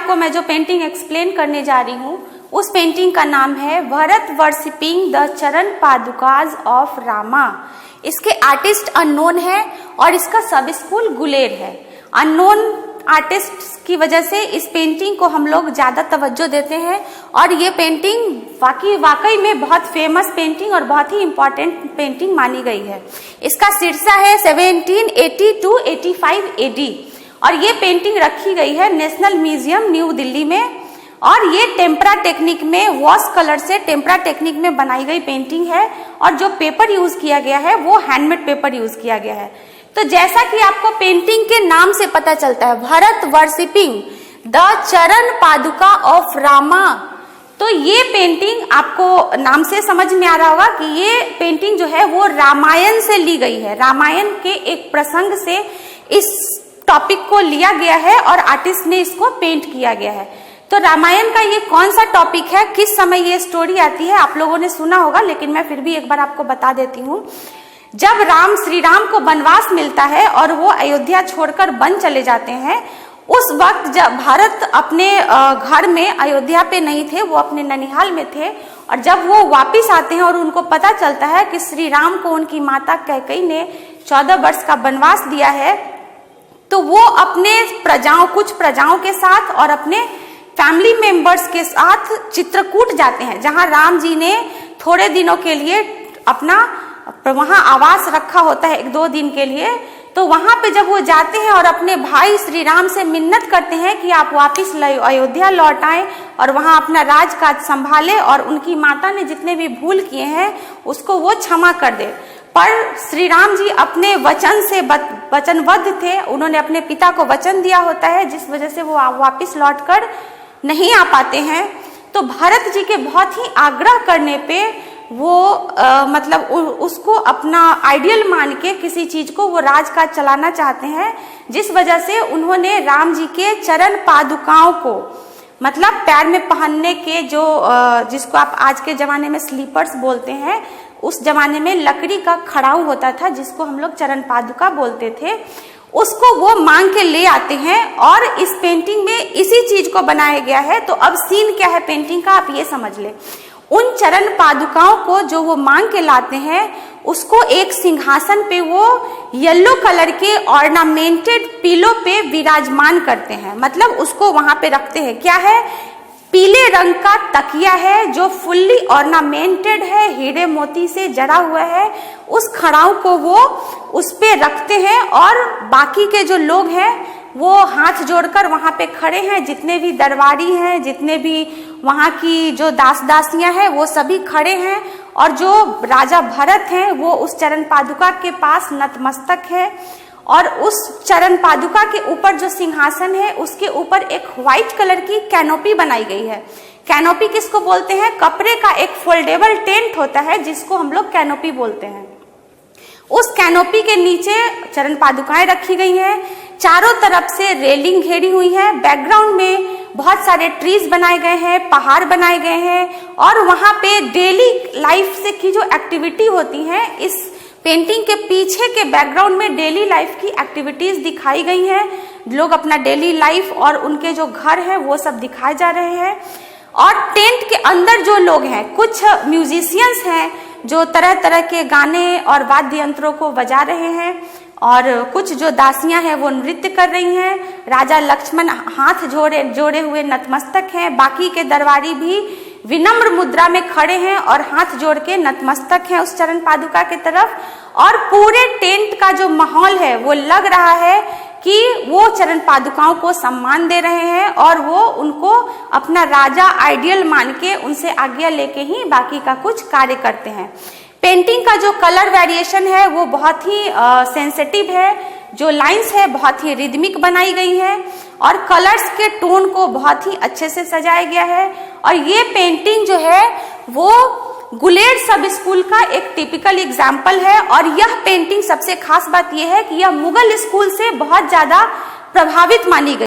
आपको मैं जो पेंटिंग एक्सप्लेन करने जा रही हूँ उस पेंटिंग का नाम है भरत वर्शिपिंग द चरण पादुकाज ऑफ रामा। इसके आर्टिस्ट अननोन है और इसका सब स्कूल गुलेर है। अननोन आर्टिस्ट की वजह से इस पेंटिंग को हम लोग ज्यादा तवज्जो देते हैं और ये पेंटिंग वाकई में बहुत फेमस पेंटिंग और बहुत ही इम्पोर्टेंट पेंटिंग मानी गई है। इसका शीर्षा है 1780 to 85 AD और ये पेंटिंग रखी गई है नेशनल म्यूजियम न्यू दिल्ली में और ये टेम्परा टेक्निक में वॉश कलर से टेम्परा टेक्निक में बनाई गई पेंटिंग है और जो पेपर यूज किया गया है वो हैंडमेड पेपर यूज किया गया है। तो जैसा कि आपको पेंटिंग के नाम से पता चलता है भरत वर्शिपिंग द चरण पादुका ऑफ रामा, तो ये पेंटिंग आपको नाम से समझ में आ रहा होगा कि ये पेंटिंग जो है वो रामायण से ली गई है। रामायण के एक प्रसंग से इस टॉपिक को लिया गया है और आर्टिस्ट ने इसको पेंट किया गया है। तो रामायण का ये कौन सा टॉपिक है, किस समय ये स्टोरी आती है, आप लोगों ने सुना होगा लेकिन मैं फिर भी एक बार आपको बता देती हूँ। जब श्री राम को वनवास मिलता है और वो अयोध्या छोड़कर वन चले जाते हैं, उस वक्त जब भरत अपने घर में अयोध्या पे नहीं थे, वो अपने ननिहाल में थे और जब वो वापिस आते हैं और उनको पता चलता है कि श्री राम को उनकी माता कैकेयी ने 14 वर्ष का वनवास दिया है, तो वो अपने कुछ प्रजाओं के साथ और अपने फैमिली मेंबर्स के साथ चित्रकूट जाते हैं, जहां राम जी ने थोड़े दिनों के लिए अपना वहां आवास रखा होता है 1-2 दिन के लिए। तो वहां पे जब वो जाते हैं और अपने भाई श्री राम से मिन्नत करते हैं कि आप वापिस अयोध्या लौट आए और वहां अपना राजकाज संभाले और उनकी माता ने जितने भी भूल किए हैं उसको वो क्षमा कर दे, पर श्री राम जी अपने वचन से वचनबद्ध थे। उन्होंने अपने पिता को वचन दिया होता है जिस वजह से वो वापिस लौटकर नहीं आ पाते हैं। तो भरत जी के बहुत ही आग्रह करने पे वो मतलब उसको अपना आइडियल मान के किसी चीज को वो राजकाज चलाना चाहते हैं, जिस वजह से उन्होंने राम जी के चरण पादुकाओं को मतलब पैर में पहनने के जो जिसको आप आज के जमाने में स्लीपर्स बोलते हैं, उस जमाने में लकड़ी का खड़ाऊ होता था जिसको हम लोग चरण पादुका बोलते थे, उसको वो मांग के ले आते हैं और इस पेंटिंग में इसी चीज को बनाया गया है। तो अब सीन क्या है पेंटिंग का आप ये समझ ले। उन चरण पादुकाओं को जो वो मांग के लाते हैं उसको एक सिंहासन पे वो येलो कलर के ऑर्नामेंटेड पिलो पे विराजमान करते हैं, मतलब उसको वहां पे रखते हैं। क्या है? पीले रंग का तकिया है जो फुल्ली ऑर्नामेंटेड है, हीरे मोती से जड़ा हुआ है। उस खड़ाऊ को वो उस पे रखते हैं और बाकी के जो लोग हैं वो हाथ जोड़कर वहां पे खड़े हैं, जितने भी दरबारी हैं, जितने भी वहां की जो दास दासियां हैं वो सभी खड़े हैं और जो राजा भरत हैं वो उस चरण पादुका के पास नतमस्तक है और उस चरण पादुका के ऊपर जो सिंहासन है उसके ऊपर एक व्हाइट कलर की कैनोपी बनाई गई है। कैनोपी किसको बोलते हैं? कपड़े का एक फोल्डेबल टेंट होता है जिसको हम लोग कैनोपी बोलते हैं। उस कैनोपी के नीचे चरण पादुकाएं रखी गई हैं, चारों तरफ से रेलिंग घेरी हुई है, बैकग्राउंड में बहुत सारे ट्रीज बनाए गए हैं, पहाड़ बनाए गए हैं और वहां पे डेली लाइफ से की जो एक्टिविटी होती है, इस पेंटिंग के पीछे के बैकग्राउंड में डेली लाइफ की एक्टिविटीज दिखाई गई हैं। लोग अपना डेली लाइफ और उनके जो घर है वो सब दिखाए जा रहे हैं और टेंट के अंदर जो लोग हैं, कुछ म्यूजिशियंस हैं जो तरह तरह के गाने और वाद्य यंत्रों को बजा रहे हैं और कुछ जो दासियां हैं वो नृत्य कर रही हैं। राजा लक्ष्मण हाथ जोड़े हुए नतमस्तक हैं, बाकी के दरबारी भी विनम्र मुद्रा में खड़े हैं और हाथ जोड़ के नतमस्तक हैं उस चरण पादुका की तरफ। और पूरे टेंट का जो माहौल है वो लग रहा है कि वो चरण पादुकाओं को सम्मान दे रहे हैं और वो उनको अपना राजा आइडियल मान के उनसे आज्ञा लेके ही बाकी का कुछ कार्य करते हैं। पेंटिंग का जो कलर वेरिएशन है वो बहुत ही सेंसिटिव है, जो लाइंस है बहुत ही रिदमिक बनाई गई है और कलर्स के टोन को बहुत ही अच्छे से सजाया गया है। और ये पेंटिंग जो है वो गुलेर सब स्कूल का एक टिपिकल एग्जाम्पल है और यह पेंटिंग सबसे खास बात यह है कि यह मुगल स्कूल से बहुत ज्यादा प्रभावित मानी गई।